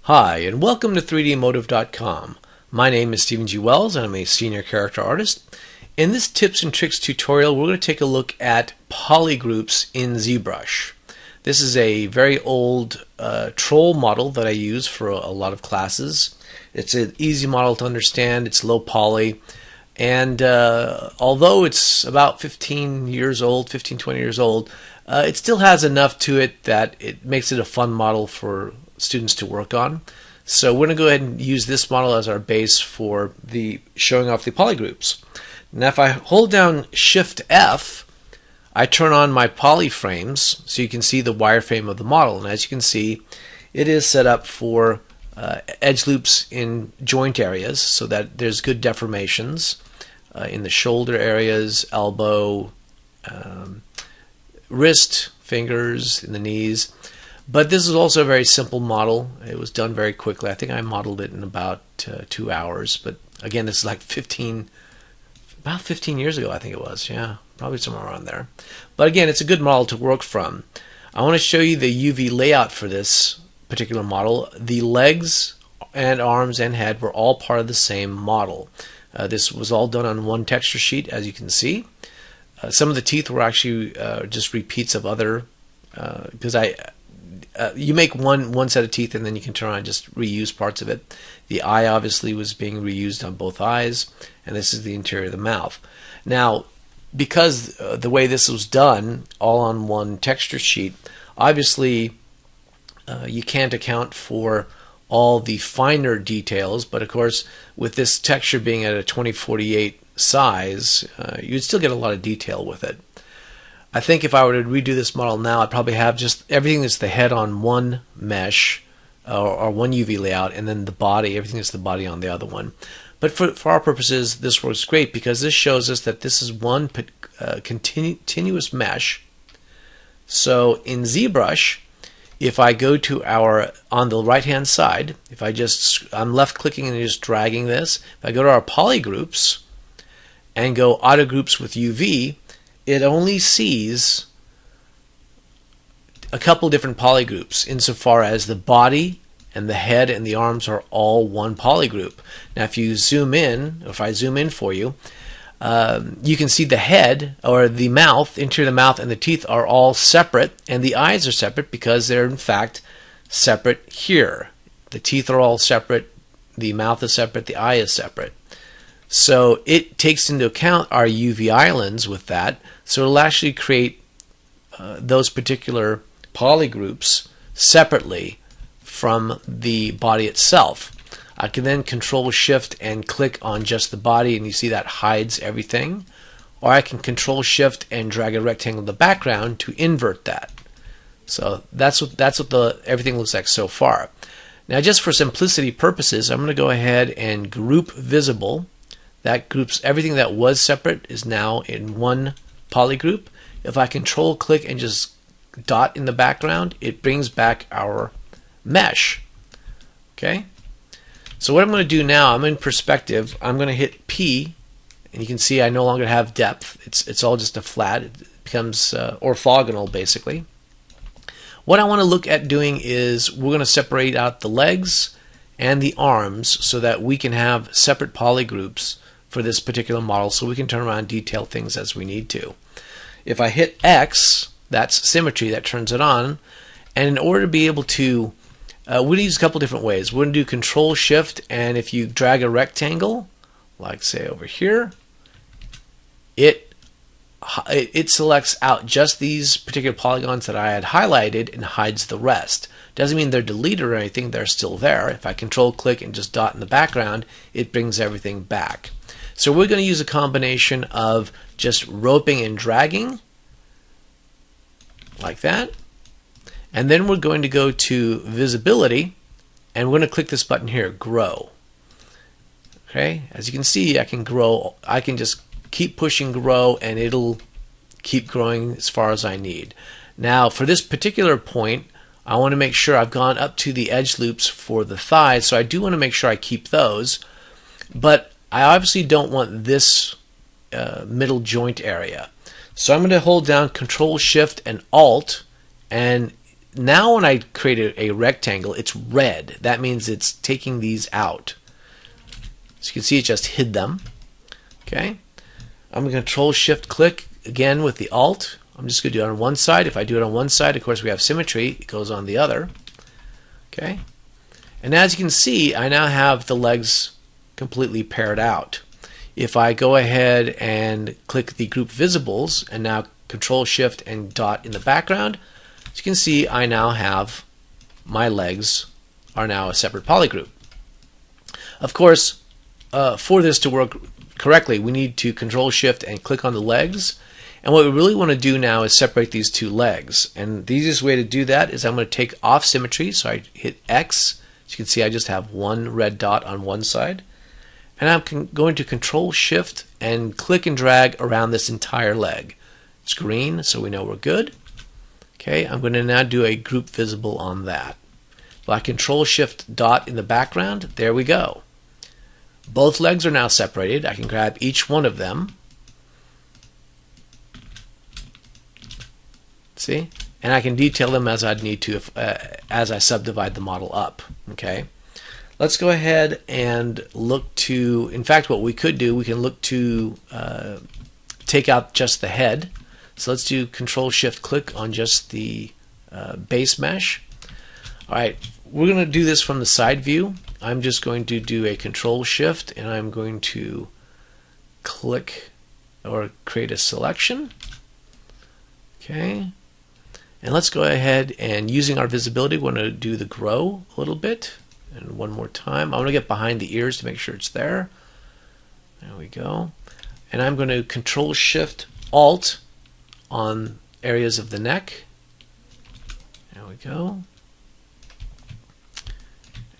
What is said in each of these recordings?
Hi, and welcome to 3dmotive.com. My name is Stephen G. Wells, and I'm a senior character artist. In this tips and tricks tutorial, we're going to take a look at polygroups in ZBrush. This is a very old troll model that I use for a lot of classes. It's an easy model to understand, it's low poly, and although it's about 15 years old, 20 years old, it still has enough to it that it makes it a fun model for students to work on. So we're going to go ahead and use this model as our base for the showing off the polygroups. Now if I hold down Shift F, I turn on my poly frames so you can see the wireframe of the model, and as you can see it is set up for edge loops in joint areas so that there's good deformations in the shoulder areas, elbow, wrist, fingers, in the knees. But this is also a very simple model. It was done very quickly. I think I modeled it in about 2 hours. But again, this is like about 15 years ago, I think it was. Yeah, probably somewhere around there. But again, it's a good model to work from. I want to show you the UV layout for this particular model. The legs and arms and head were all part of the same model. This was all done on one texture sheet, as you can see. Some of the teeth were actually just repeats of other, because you make one set of teeth and then you can turn around and just reuse parts of it. The eye obviously was being reused on both eyes, and this is the interior of the mouth. Now, because the way this was done, all on one texture sheet, obviously you can't account for all the finer details, but of course with this texture being at a 2048 size, you'd still get a lot of detail with it. I think if I were to redo this model now, I'd probably have just everything that's the head on one mesh or one UV layout, and then the body, everything that's the body on the other one. But for our purposes, this works great because this shows us that this is one continuous mesh. So in ZBrush, if I go to on the right hand side, if I'm left clicking and just dragging this, if I go to our polygroups and go auto groups with UV, it only sees a couple different polygroups insofar as the body and the head and the arms are all one polygroup. Now if you zoom in, or if I zoom in for you, you can see the head or the mouth, interior of the mouth and the teeth are all separate, and the eyes are separate because they're in fact separate here. The teeth are all separate, the mouth is separate, the eye is separate. So it takes into account our UV islands with that, so it'll actually create those particular polygroups separately from the body itself. I can then Control Shift and click on just the body, and you see that hides everything. Or I can Control Shift and drag a rectangle in the background to invert that. So that's what everything looks like so far. Now just for simplicity purposes, I'm going to go ahead and group visible. That groups everything that was separate is now in one polygroup. If I Control click and just dot in the background, it brings back our mesh. Okay? So what I'm going to do now, I'm in perspective. I'm going to hit P, and you can see I no longer have depth. It's all just a flat. It becomes orthogonal basically. What I want to look at doing is we're going to separate out the legs and the arms so that we can have separate polygroups for this particular model, so we can turn around and detail things as we need to. If I hit X, that's symmetry, that turns it on, and in order to be able to, we're going to use a couple different ways. We're going to do Control Shift, and if you drag a rectangle, like say over here, it selects out just these particular polygons that I had highlighted and hides the rest. Doesn't mean they're deleted or anything, they're still there. If I Control click and just dot in the background, it brings everything back. So we're going to use a combination of just roping and dragging, like that. And then we're going to go to visibility, and we're going to click this button here, grow. Okay, as you can see, I can grow. I can just keep pushing grow, and it'll keep growing as far as I need. Now for this particular point, I want to make sure I've gone up to the edge loops for the thighs, so I do want to make sure I keep those, but I obviously don't want this middle joint area. So I'm going to hold down Control Shift and Alt, and now when I create a rectangle, it's red. That means it's taking these out. So you can see it just hid them. Okay. I'm going to Control Shift click again with the Alt. I'm just going to do it on one side. If I do it on one side, of course we have symmetry. It goes on the other. Okay. And as you can see, I now have the legs completely paired out. If I go ahead and click the Group Visibles and now Control Shift and dot in the background, as you can see, I now have my legs are now a separate polygroup. Of course, for this to work correctly, we need to Control Shift and click on the legs. And what we really want to do now is separate these two legs. And the easiest way to do that is I'm going to take off symmetry. So I hit X. As you can see, I just have one red dot on one side. And I'm going to Control Shift and click and drag around this entire leg. It's green, so we know we're good. Okay, I'm going to now do a group visible on that. If I Control Shift dot in the background, there we go. Both legs are now separated. I can grab each one of them. See? And I can detail them as I'd need to as I subdivide the model up. Okay. Let's go ahead and look to, in fact, what we could do, we can look to take out just the head. So let's do Control Shift click on just the base mesh. All right, we're going to do this from the side view. I'm just going to do a Control Shift and I'm going to click or create a selection. Okay. And let's go ahead and using our visibility, we're going to do the grow a little bit. And one more time. I want to get behind the ears to make sure it's there. There we go. And I'm going to Control Shift Alt on areas of the neck. There we go.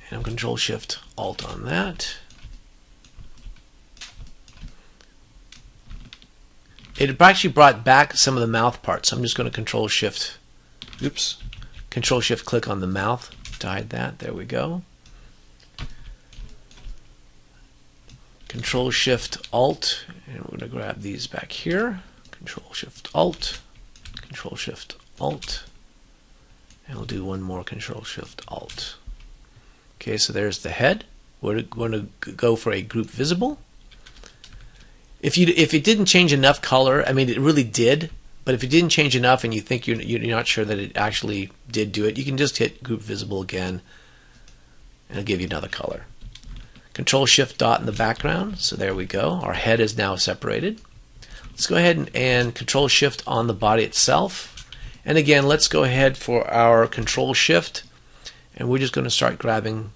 And I'm Control Shift Alt on that. It actually brought back some of the mouth parts. So I'm just going to Control Shift, oops, Control Shift click on the mouth to hide that. There we go. Control Shift Alt, and we're going to grab these back here. Control Shift Alt, Control Shift Alt, and we'll do one more Control Shift Alt. Okay, so there's the head. We're going to go for a group visible. If it didn't change enough color, I mean it really did, but if it didn't change enough and you think you're not sure that it actually did do it, you can just hit group visible again, and it'll give you another color. Control Shift dot in the background, so there we go. Our head is now separated. Let's go ahead and Control Shift on the body itself. And again, let's go ahead for our Control Shift, and we're just going to start grabbing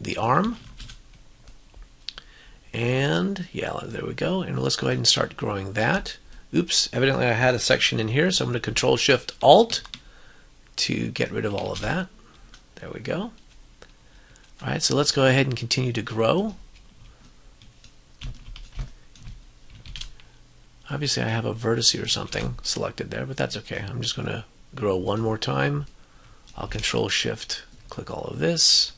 the arm. And yeah, there we go. And let's go ahead and start growing that. Oops, evidently I had a section in here, so I'm going to Control Shift Alt to get rid of all of that. There we go. All right, so let's go ahead and continue to grow. Obviously I have a vertex or something selected there, but that's okay. I'm just going to grow one more time. I'll Control Shift, click all of this.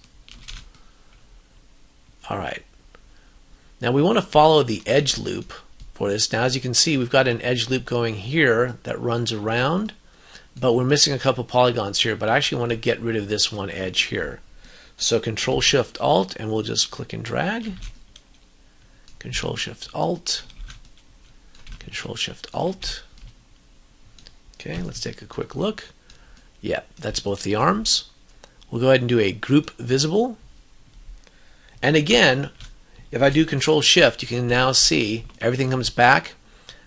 All right. Now we want to follow the edge loop for this. Now as you can see, we've got an edge loop going here that runs around, but we're missing a couple polygons here, but I actually want to get rid of this one edge here. So Control Shift Alt, and we'll just click and drag. Control Shift Alt. Control Shift Alt. Okay, let's take a quick look. Yeah, that's both the arms. We'll go ahead and do a group visible. And again, if I do Control Shift, you can now see everything comes back.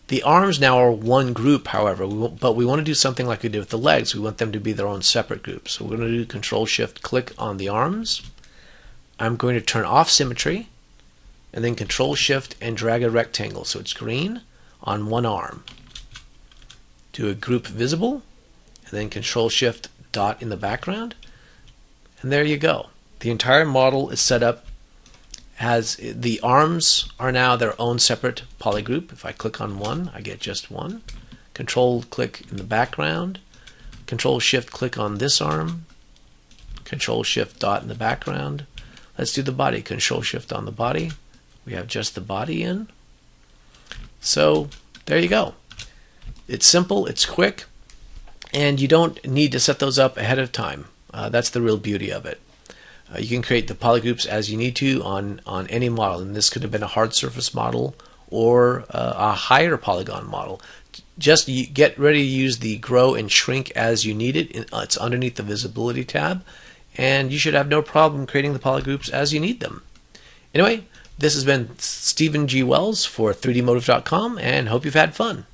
The arms now are one group, however, but we want to do something like we did with the legs. We want them to be their own separate group. So we're going to do Control Shift click on the arms. I'm going to turn off symmetry, and then Control Shift and drag a rectangle so it's green on one arm. Do a group visible, and then Control Shift dot in the background, and there you go. The entire model is set up. As the arms are now their own separate polygroup. If I click on one, I get just one. Control click in the background. Control Shift click on this arm. Control Shift dot in the background. Let's do the body. Control Shift on the body. We have just the body in. So there you go. It's simple, it's quick. and you don't need to set those up ahead of time. That's the real beauty of it. You can create the polygroups as you need to on any model, and this could have been a hard surface model or a higher polygon model. Just get ready to use the grow and shrink as you need it. It's underneath the visibility tab, and you should have no problem creating the polygroups as you need them. Anyway, this has been Stephen G. Wells for 3dmotive.com, and hope you've had fun.